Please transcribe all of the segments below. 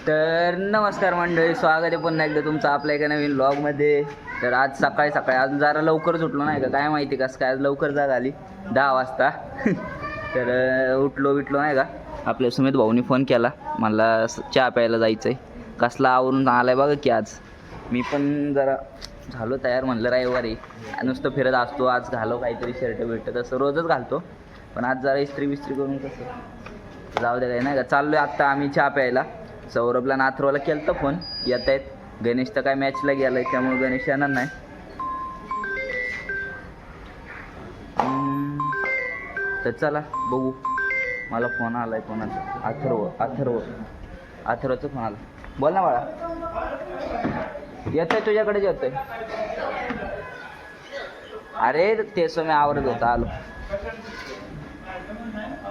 तर नमस्कार मंडळी, स्वागत आहे पुन्हा एकदा तुमचं आपल्या एका नवीन व्लॉगमध्ये. तर आज सकाळी आज जरा लवकरच उठलो नाही का, काय माहिती कसं काय आज लवकर जाग आली 10 वाजता. तर उठलो नाही का, आपल्या सुमित भाऊनी फोन केला, मला चहा प्यायला जायचं आहे. कसला आवरून आलाय बघा की आज. मी पण जरा झालो तयार, म्हणलं रविवारी नुसतं फिरत असतो, आज घालो काहीतरी शर्ट बिर्ट, तसं रोजच घालतो, पण आज जरा इस्त्री बिस्त्री करून कसं जाऊ दे काय नाही का. चाललो आहे आत्ता आम्ही चहा प्यायला. सौरभला नाथरवाला केलं तर फोन, येत आहेत. गणेश तर काय मॅचला गेला आहे, त्यामुळे गणेश येणार नाही. तर चला बघू. मला फोन आला आहे कोणाचा, अथर्वचा फोन आला. बोल ना बाळा, येत आहे तुझ्याकडेच येत आहे. अरे ते मी आवरत होता, आलो.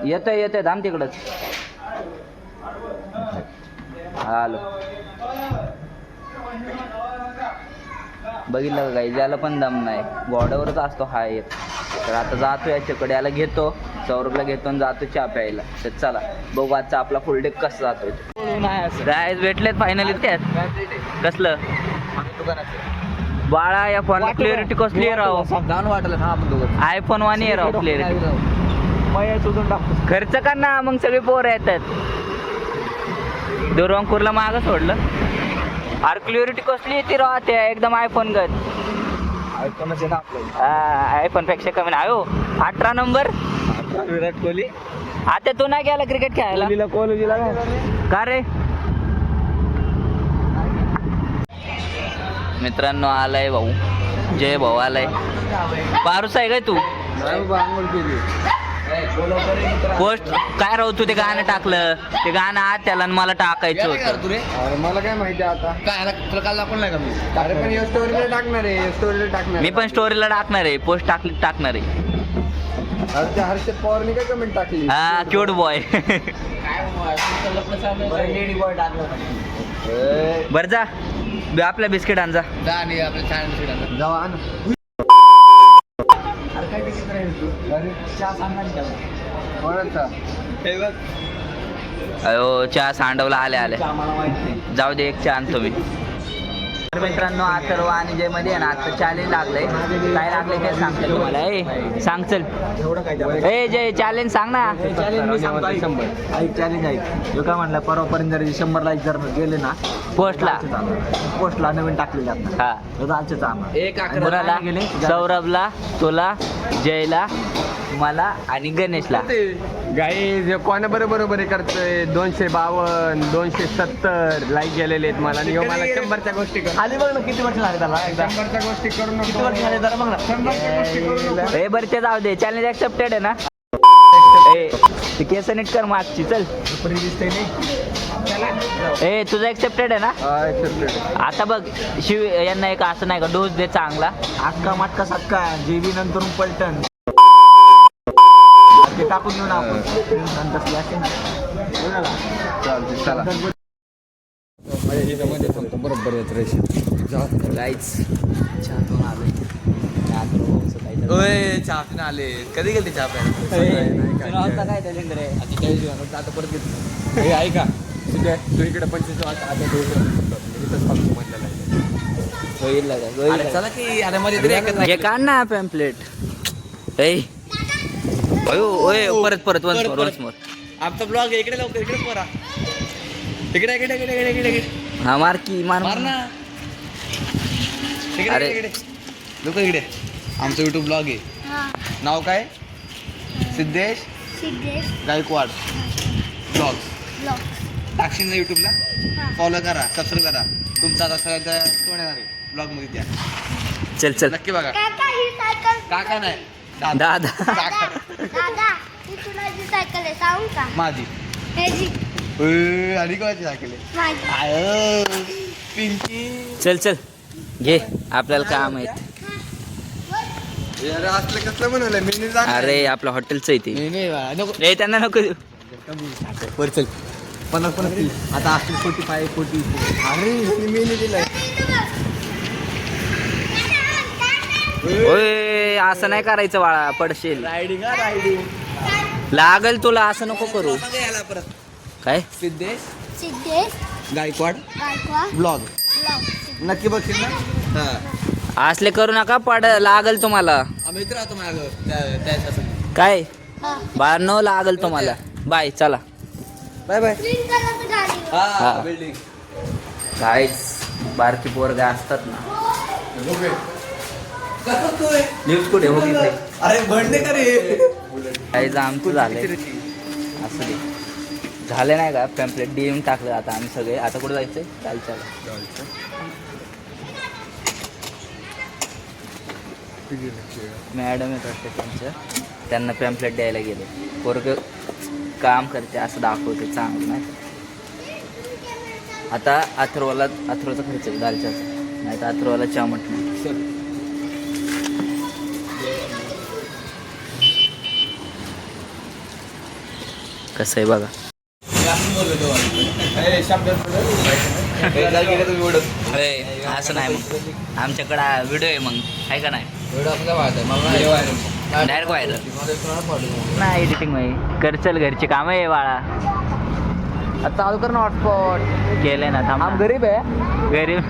येत आहे धाम तिकडंच. आलो. बघितलं का काही, ज्याला पण दम नाही घोड्यावरच असतो हा येत. तर आता जातो याच्याकडे, याला घेतो, सौरभला घेतो आणि जातो चहा प्यायला. तर चला बघू आजचा आपला फुल डे कसं जातोय. राईस भेटलेत फायनली. त्यात कसलं बाळा, या फोन क्लिअरिटी कसली आहे राव, वाटलं ना आपण आयफोन 1 आहे राव क्लिअरिटी. खर्च कर ना, मग सगळे पोरं येतात. दुरवांकूरला मागं सोडलं. अरे क्लिअरिटी कसली येते राहते एकदम आयफोन गत. आयफोन पेक्षा कमी नाही हो. 18 नंबर विराट कोहली. आता तू नाही गेला क्रिकेट खेळायला कॉलेजला का रे? मित्रांनो आलाय भाऊ, जय भाऊ आलाय. पारूस आहे काय तू? पोस्ट काय राहू, तू ते गाणं टाकलं, ते गाणं आज त्याला मला टाकायचं होतं. अरे मला काय माहिती आता काय तुला काल दाखवलं नाही का मी? अरे पण स्टोरीला टाकणार आहे, स्टोरीला टाकणार. मी पण स्टोरीला टाकणार आहे, पोस्ट टाकणार आहे. अरे त्या हर्षद पवारने काय कमेंट टाकली? हा क्यूट बॉय. लेडी बॉय टाकलं. बर जा आपल्या बिस्किट आण जा. जाऊ आण. अरे काय तिकीट राहील तू? अरे चहा सांगा कोणाचा? हे बघ. अयो चहा सांडवला आले आम्हाला माहिती नाही. जाऊ दे, एक चहा आणतो मी. तर मित्रांनो अथर्व आणि जय मध्ये आहे ना, आता चॅलेंज लागलंय. काय लागलंय ते सांगते तुम्हाला. ए सांग चल. एवढं काय ए जय चॅलेंज सांग ना. चॅलेंज मी सांगतो. 100 ऐक चॅलेंज आहे. तो काय म्हणला, परवापर्यंत जर 100 लाईक जर गेले ना पोस्टला नवीन टाकलेले आपण. हा आजच आम्हाला कोणाला? सौरभला, तुला, जयला, मला आणि गणेशला. गाईज कोणा बरोबर करतोय. 252 270 लाईक गेलेले आहेत मला, आणि मला 100च्या गोष्टी कर. खाली बघ ना किती वर्ष झाले त्याला. 100च्या गोष्टी करून किती वर्ष झाले जरा बघ ना. 100च्या गोष्टी करून ए बरं ते जाऊ दे, चॅलेंज ऍक्सेप्टेड आहे ना. ए ते केस नीट कर मागची. चल ए तुझं ऍक्सेप्टेड आहे ना. आता बघ शिव यांना एक असं नाही का डोस दे चांगला. अक्का मटका सक्का जेबी नंतर पलटण ते टाकून देऊ ना आपण. बरोबर येत रेषा. चहा आले. कधी गेले चहा प्यायला? आता परत घेतो. ऐका तू इकडे 25 वाजता चला की. अरे मध्ये काढ ना पॅम्पलेट. परत वन्स मोर. आमचा ब्लॉग आहे. इकडे लवकर इकडे पोरा. इकडे हा मार की मार ना. अरे लोक इकडे. आमचं युट्यूब ब्लॉग आहे. नाव काय? सिद्धेश गायकवाड ब्लॉग्स. टाकशील ना युट्यूबला. फॉलो करा, सबस्क्राईब करा. तुमचा आता सगळ्याचा तोंड येणार आहे ब्लॉग मध्ये. त्या चल नक्की बघा. काका नाही दादा. माझी आणि कोणाची सायकल पिंकी. चल घे, आपल्याला काम आहे. असलं कसलं म्हणाले मी. अरे आपलं हॉटेलचं आहे ते. ए त्यांना नको देऊ. बर चल. 50 आता 45 40. अरे मी दिलंय. ओय असं नाही करायचं बाळा, पडशील. रायडिंग लागल तुला, असं नको करू. परत काय सिद्धेश गायकवाड ब्लॉग नक्की बघशील ना. हा असले करू नका पड लागल तुम्हाला. आम्ही इथे राहतो माझ्या त्याच्यासाठी. काय बाहेर लागल तुम्हाला. बाय चला. Bye bye. हा. हा बिल्डिंग काहीच बारकी पोरगा असतात ना. न्यूज कुठे हो तिथे. अरे बंडे करे काहीच आमचं झालंय असं ते झालं नाही का. पॅम्पलेट देऊन टाकलं आता आम्ही सगळे. आता कुठं जायचंय. चालचाला मॅडम येत असते त्यांचं. त्यांना पॅम्पलेट द्यायला गेले. पोरग काम करते असं दाखवते चांगलं नाही. आता अथर्वचा खर्च आहे दालच्याचा. नाही तर अथर्वला चामट नाही. कसं आहे बघा. असं नाही मग आमच्याकडं व्हिडिओ आहे मग आहे का नाही. डायरेक्ट व्हायरल नाही एडिटिंग मध्ये करचल घरची कामं आहे बाळा. चालू कर ना हॉटस्पॉट. केले ना थांब. आम गरीब आहे. गरीब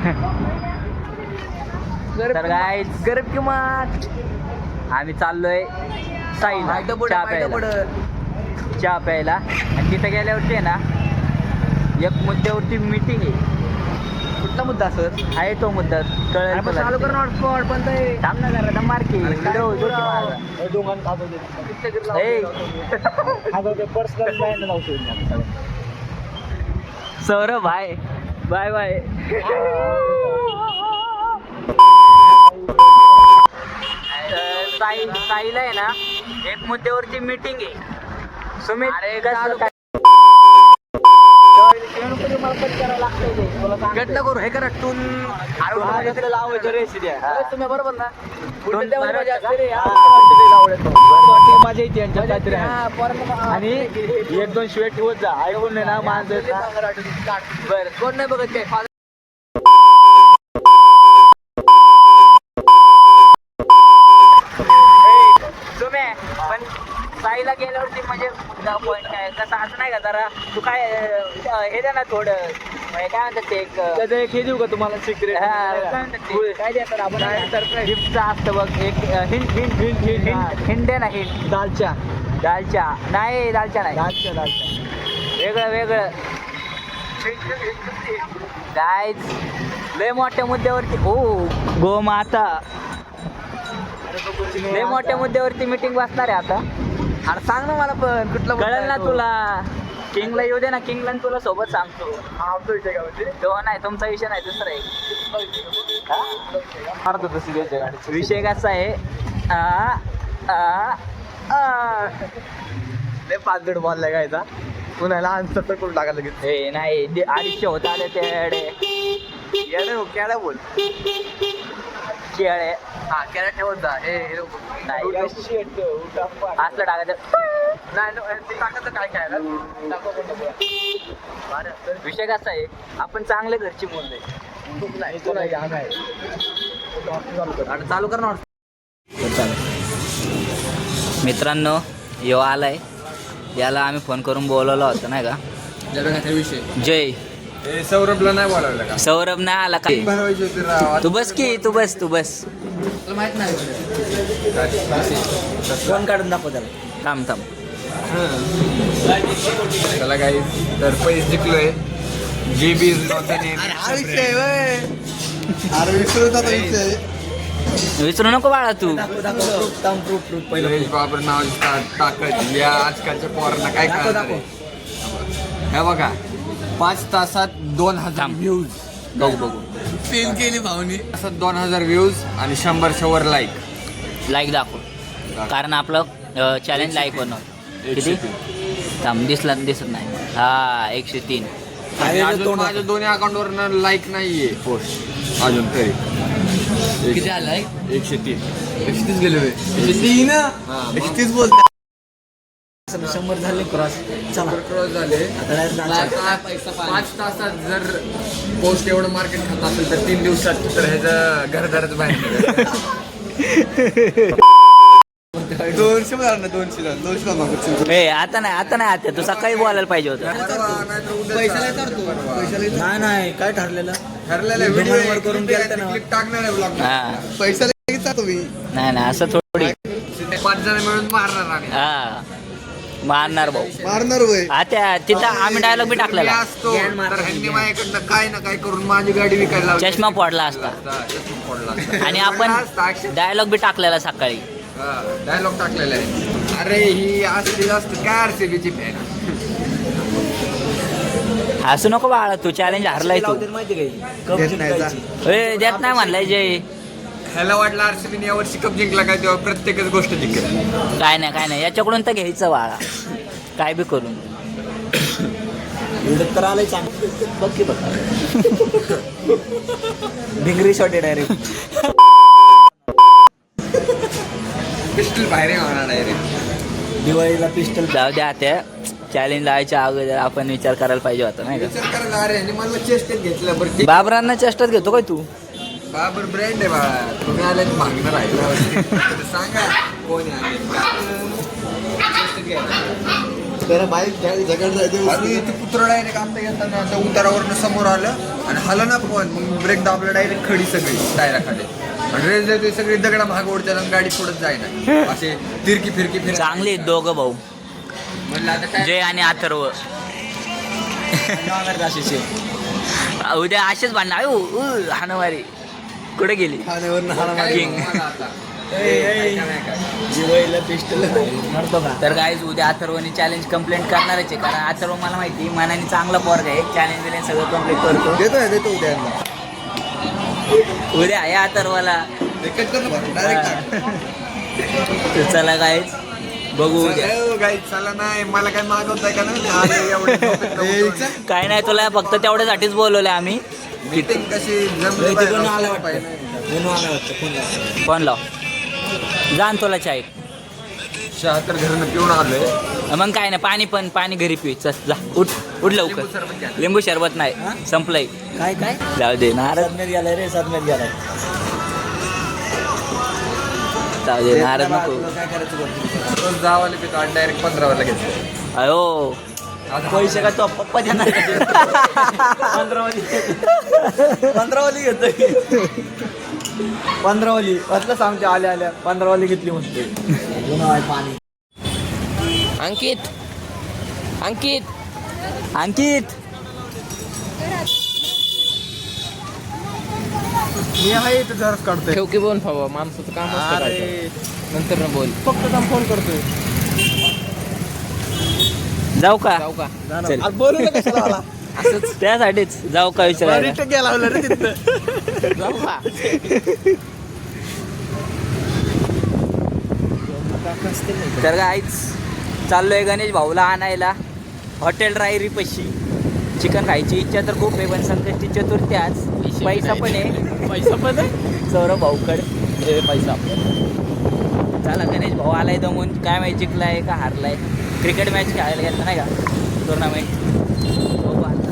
तर काय गरीब किंमत. आम्ही चाललोय साईला चहा प्यायला. आणि तिथं गेल्यावरती आहे ना एक मुद्द्यावरती मीटिंग आहे. कुठला मुद्दा सर. आहे तो मुद्दा कळेल तुला. चालू कर ना हॉटस्पॉट. पण ते थांब ना जरा दम मार की. सौरभ भाई बाय बाय. साईला आहे ना एक मुद्द्यावरती मीटिंग आहे. सुमित गट्ट करू हे करा टून लावायचं रेसी द्या. तुम्ही बरोबर ना. मजा येते यांच्या काहीतरी. आणि एक दोन शिवाय ठेवत जा. ऐकून नाही ना माणसं. बरं कोण नाही बघत काय. पण साईला गेल्यावरती म्हणजे पॉईंट काय कसं असं नाही का जरा तू काय हे द्या ना थोडं काय म्हणतात ते त्याचं एक हे देऊ का तुम्हाला सिक्रेट. काय देतात आपण गिफ्टचं असतं बघ एक hint hint hint hint hint hint दे ना. हिंट दालच्या नाही. दालच्या वेगळं वेगळं गाईज लय मोठ्या मुद्द्यावरती. ओ गोमाता लय मोठ्या मुद्द्यावरती मीटिंग बसणार आहे आता. अरे सांग ना मला पण कुठलं कळेल ना तुला. किंगला येऊ दे ना. किंगला तुला सोबत सांगतो. आमचा विषय काय म्हणजे तो नाही तुमचा विषय नाही दुसरा एक विषय कसा आहे. पाच बॉल लगायचा पुन्हा आन्सर तर करून टाकायला लगेच. हे नाही 250 होत आले ते केळ्या बोल. केळे हा केळ्या ठेवत जा. हे नाही असलं टाकायचं नाही ते टाकायचं काय काय विषय कसा आहे. आपण चांगले घरची बोलले. चालू कर ना. मित्रांनो यो आलाय. याला आम्ही फोन करून बोलवला होता नाही का. विषय जय सौरभला नाही बोलावलं का. सौरभ नाही आला काय. तू बस की तू बस माहित नाही फोन काढून दाखव त्याला. थांब त्याला काही तर पैसे जिंकलोय. GB विसरू नको बाळा तू. बाबर नाव टाकत या आजकालच्या पोरांना काय कळत. हे बघा 5 तासात 2000 व्ह्यूज. बघू सीन केली भावनी. असं 2000 व्ह्यूज आणि 100 वर लाईक दाखव. कारण आपलं चॅलेंज लाईक बनव किती. थांब दिसत नाही. हा 103. अजून माझ्या दोन्ही अकाउंटवर लाईक नाहीये पोस्ट अजून तरी. किती आलाय. 103 130 गेले. 130 बोलते. 100 झाले क्रॉस. क्रॉस झाले. 5 तासात जर पोस्ट एवढं मार्केट खात असेल तर 3 दिवसात तर ह्याचं घरदारच बाहेर. 200 मध्ये आणलं, 200 मागं. ए आता नाही आता तू सकाळी बोलायला पाहिजे होतं. पैसा नाही तरतो. नाही काय ठरलेलं ठरलेलं व्हिडिओ वर करून गेलता ना. क्लिप टाकणार आहे ब्लॉग. हा पैसा लगेच तुम्ही नाही असं थोडी 5 जण मिळून मारणार आम्ही. हा मारणार भाऊ. मारणार वय आता तिथं आम्ही डायलॉग बी टाकलेला. असतो तर ह्यांनी माझ्याकडनं काय ना काय करून माझी गाडी विकायला लावली. चष्मा फोडला असता चष्मा फोडला असता. आणि आपण डायलॉग बी टाकलेला सकाळी. डायलॉग टाकलेला आहे. अरे ही असली असत काय आरसीबीची फॅन. असं नको बाळा तू चॅलेंज हारलाय तू. माहिती काही देत नाही जा. ए देत नाही म्हणलाय जय. ह्याला वाटलं आरसीबीने यावर्षी कप जिंकला काय तेव्हा प्रत्येकच गोष्ट जिंकली. काय नाही याच्याकडून तर घ्यायचं बाळा काय बी करून. एवढं तर आलंय चांग बघ की बघ भिंगरी शॉट आहे डायरेक्ट. पिस्टल बाहेर होणार डायरेक्ट. दिवाळीला पिस्टल. जाऊ द्या त्या चॅलेंज लावायच्या अगोदर आपण विचार करायला पाहिजे होता नाही का. विचार करायला अरे ह्यांनी मला चेस्टेत घेतलं बरं ते. बाबरांना चेष्टात घेतो काय तू. बाबर ब्रँड आहे बाळा. तुम्ही आले मागणं राहिलं सांगा कोण आहे. चेस्टेत घ्यायला. त्याला बाईक झगड जायचं. अरे ते कुत्रं डायरेक्ट आता येताना त्या उतारावरनं समोर आलं आणि हलं ना पण मग ब्रेक दाबला डायरेक्ट खडी सगळी टायराखाली. आणि रेस देते सगळी दगडा भाग ओढतात आणि गाडी पुढत जायना असे तिरकी फिरकी चांगले आहेत दोघं भाऊ म्हणलं आता काय जय आणि अथर्व. उद्या असेच भांडण आयो हानवारी कुठे गेली. काय King. मला आता. दिवाळीला पिस्टल मारतो का. तर गाईज उद्या अथर्वनी चॅलेंज कंप्लेंट करणारच आहे कारण अथर्व मला माहिती मनाने चांगला पोरगा आहे. चॅलेंज बिलेंज सगळं कंप्लीट करतो. देतो उद्या यांना. उद्या आहे अथर्वला. एकच कर ना डायरेक्ट. तर चला गाईज बघू उद्या. गाई चला नाही मला काय मागवताय का नाही. काय नाही तुला फक्त तेवढ्यासाठीच बोलवलंय आम्ही. मीटिंग कशी जमली ते पण आलं पाहिजे. म्हणून आलं वाटतं पुन्हा. फोन लाव जाण तुला चाय. 76 घरनं पिऊन आलोय. मग काय नाही पाणी घरी पिऊ. चल जा उठ लिंबू लवकर. सरबत घ्या. लिंबू सरबत नाही संपलंय. काय जाऊ दे नारद साधण्यात गेलाय रे साधण्यात गेलाय. जाऊ दे नारद नको. तुला काय करायचं बघ. रोज 10 वाले पितो डायरेक्ट 15 वाला घेतो. अयो पैसे का तो पप्पा देणार 15 वाली घेतोय. 15 वाली म्हटलं सांगते आल्या 15 वाली घेतली म्हणते. पाणी. अंकित मी आहे इथं जराच काढतोय. ठेव की बोल भावा माणसाचं काम असतं काय तर. नंतर ना बोल. फक्त जाऊन फोन करतोय. जाऊ का जाऊ का. चल. आज बोलू नका कशाला आला. असंच त्यासाठीच जाऊ का विचारायला. रिटर्न गेला लावलं रे तिथं. जाऊ का. तर काहीच चाललोय गणेश भाऊला आणायला हॉटेल रायरी पशी. चिकन खायची इच्छा तर खूप आहे पण संकष्टी चतुर्थी आज. पैसा पण आहे. पैसा पण आहे. सौरभ भाऊकडे पैसा. चला गणेश भाऊ आलाय दमून काय माहिती जिंकलाय का हारलाय. क्रिकेट मॅच खेळायला गेला नाही का टुर्नामेंट. बघू आता.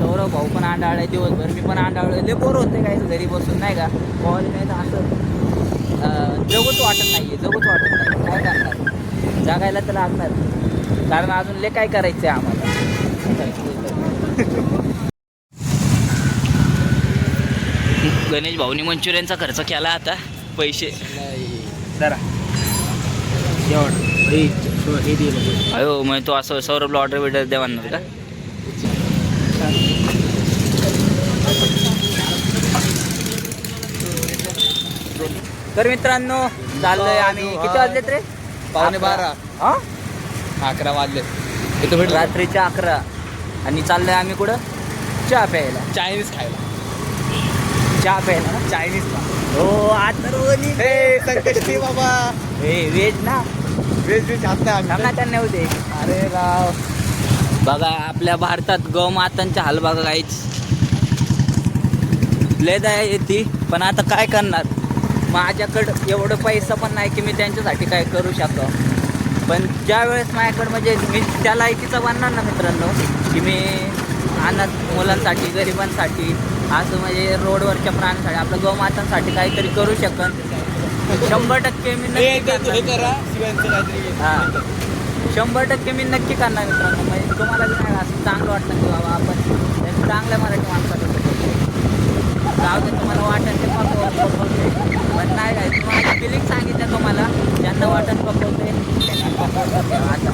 सौरभ भाऊ पण अंडाळलाय दिवसभर. मी पण अंडाळलोय. लय बोर होते काय घरी बसून नाही का. बॉल नाही तर असं जगूच वाटत नाही काय करणार. जगायला तर लागणार कारण अजून लय काय करायचं आहे आम्हाला. गणेश भाऊनी मंचुरियनचा खर्च केला आता. पैसे जरा हे दिलं. अयो मग तो असं सौरभला ऑर्डर द्या म्हणणार का. तर मित्रांनो चाललोय आम्ही. किती वाजलेत रे. 11:15. हा 11 वाजले. इथं भेटला रात्रीच्या 11 आणि चाललोय आम्ही कुठं चहा प्यायला. चायनीज खायला. चहा प्यायला ना चायनीज हो अथर्वनी. संकष्टी बाबा. व्हेज ना. वेज आता सांगा त्यांना होते. अरे राव. बघा आपल्या भारतात गौमातांचा हाल बघा काहीच लय दया येते पण आता काय करणार. माझ्याकडं एवढं पैसा पण नाही की मी त्यांच्यासाठी काय करू शकतो. पण ज्यावेळेस माझ्याकडं म्हणजे मी त्या लायकीचं बनणार ना मित्रांनो की मी अनाथ मुलांसाठी गरिबांसाठी असं म्हणजे रोडवरच्या प्राण्यांसाठी आपल्या गौमातांसाठी काहीतरी करू शकन 100% मी नक्की करणार. करा शिवांचं काहीतरी हा 100% मी नक्की करणार मित्रांनो. म्हणजे तुम्हाला बी नाही असं चांगलं वाटतं की बाबा आपण एक चांगल्या मराठी माणसाचं जाऊ दे तुम्हाला वाटेल ते पकवते पण नाही काय तुम्हाला फिलिंग सांगितलं तुम्हाला ज्यांना वाटत पकवते त्यांना पकवतात. आता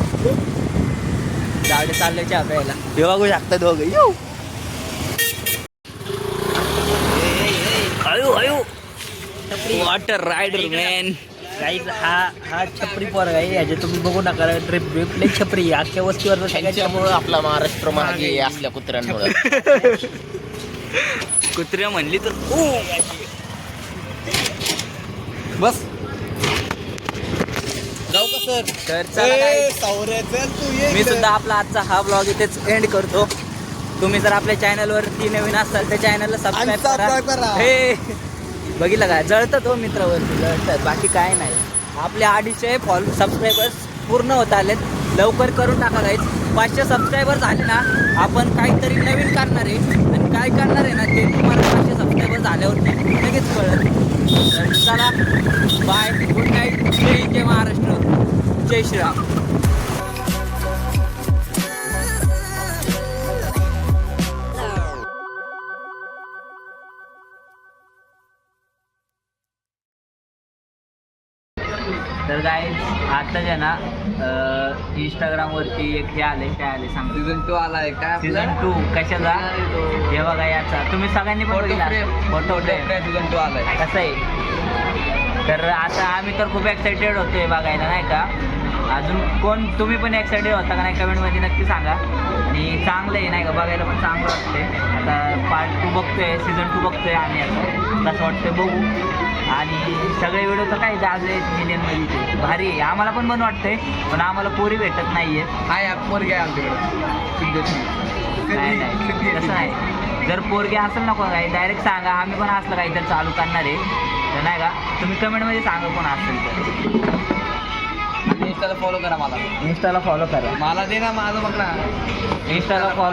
जाऊ दे चालले चहा प्यायला हे बघू शकता दोघं येऊ हळू हळू वॉटर रायडर मॅन. गाईज हा छपरी पोरगा आहे ह्याचे तुम्ही बघू नका ट्रिप ब्रिप लई छपरी आहे अख्ख्या वस्तीवर त्यांच्यामुळं आपला महाराष्ट्र मागे असल्या कुत्र्यांमुळे. कुत्र्या म्हणली तर बस जाऊ का सर? तर चला guys. सावऱ्या चल तू ये मी सुद्धा आपला आजचा हा ब्लॉग इथेच एंड करतो. तुम्ही जर आपल्या चॅनलवरती नवीन असाल तर चॅनलला सबस्क्राईब subscribe करा. हे बघितलं काय जळतात हो मित्रावरती जळतात बाकी काय नाही. आपले 250 सबस्क्रायबर्स पूर्ण होत आलेत. लवकर करून टाका गाईज. 500 सबस्क्रायबर झाले ना आपण काहीतरी नवीन करणार आहे आणि काय करणार आहे ना ते तुम्हाला 500 सबस्क्रायबर झाल्यावरती लगेच कळत. तर चला बाय गुड नाईट. जय हिंद जय महाराष्ट्र जय श्रीराम. तर गाईज आता जे ना इंस्टाग्रामवरती एक हे आले काय आले सांग सीझन 2 आलाय काय सीझन 2 कशाचा हे बघा याचा तुम्ही सगळ्यांनी पण बघितला फोटो सीझन 2 आलाय. कसं आहे. तर आता आम्ही तर खूप एक्साइटेड होतोय बघायला नाही का. अजून कोण तुम्ही पण एक्साइटेड होता का नाही कमेंटमध्ये नक्की सांगा. आणि चांगलं आहे नाही का बघायला पण चांगलं वाटतंय. आता पार्ट 2 बघतोय सीझन 2 बघतोय आम्ही आता कसं वाटतंय बघू. आणि सगळे व्हिडिओ तर काय जागे मिलियनमध्ये भारी आहे. आम्हाला पण वाटतंय पण आम्हाला पोरी भेटत नाही आहेत. हाय पोरगे आहे आमच्याकडे. नाही नाही तसं नाही. जर पोरगे असेल ना कोण काही डायरेक्ट सांगा आम्ही पण असलं काहीतरी चालू करणार आहे तर नाही का. तुम्ही कमेंटमध्ये सांगा कोण असेल तर. इंस्टाला फॉलो करा मला. इंस्टाला फॉलो करा मला दे ना माझं बघ ना. इंस्टाला फॉलो